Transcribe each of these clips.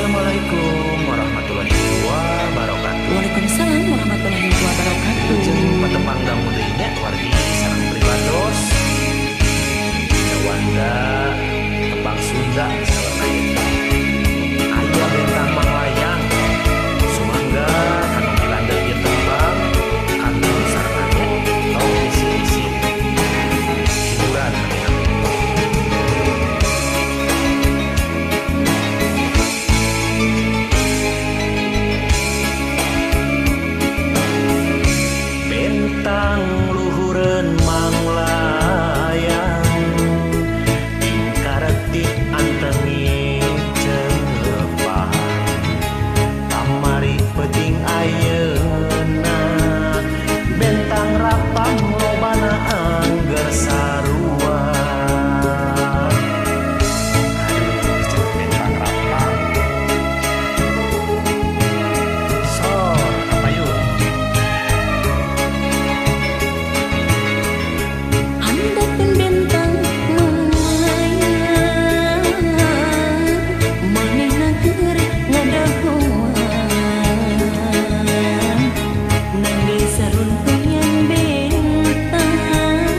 Assalamualaikum warahmatullahi wabarakatuh. Waalaikumsalam warahmatullahi wabarakatuh. Jeung patepanggang mudenya wargi sareng pribados. Jawanda tembang Sunda sawerna eta. Aya bentang manglayang. Sumangga kanu milandeu ieu tembang kangge sareng tong isi-isi. Hiburan bentang luhureun manglayang tingkaretik antengi cepah kamari peuting ayeuna bentang rapang lobana angger sarua. Aduh cenah bentang rapang sor apa yuk. Handapkeun bentang melayang, manehna keur ngadagoan. Nangge saruntuyan bentang,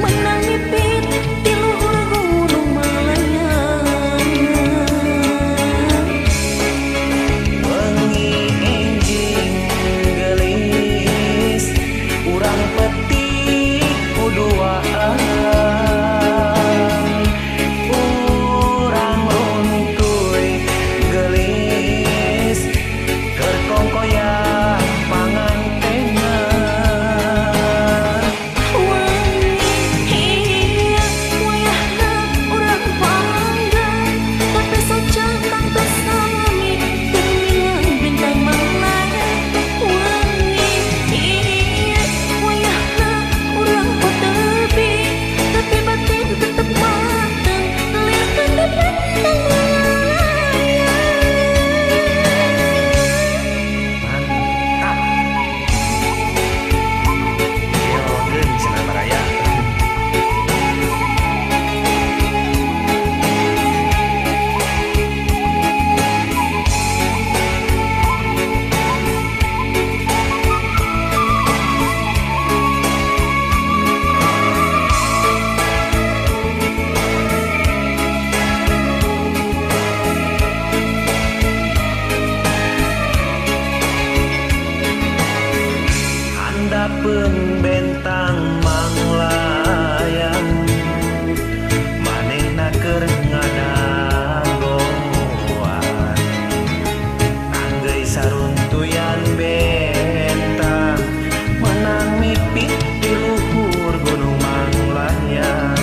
menang mipit di luhur gunung Malayang. Wengi enjing gelis urang petik kuduaan urang runtuy gelis keur kongkoyah pangantena. Iya, wayahna urang panggang, tapi sojang tangtos sami temilang bentang melayang. Iya, wayahna urang potebi, tapi batin tetep mateng, ngeliatkeun bentang melayang. Mantap. Diogeun cenah baraya. Handapkeun bentang manglayang manehna keur ngadagoan anggeui saruntuyan bentang menang mipit di luhur gunung Manglayang.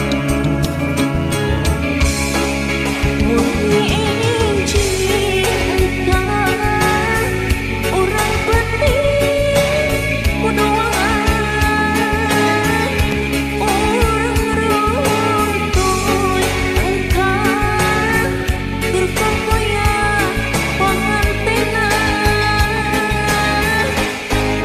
Wengi enjing engkang, urang peting kuduaan, urang runtuy engkang, keur kongkoyah pangantena.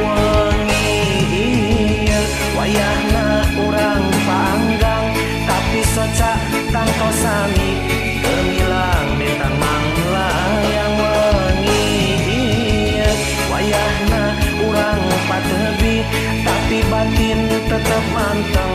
Wengi ieu wayahna urang panggang tapi soca tangtos sami gemilang bentang manglayang. Wengi ieu wayahna urang patebi tapi batin tetep manteng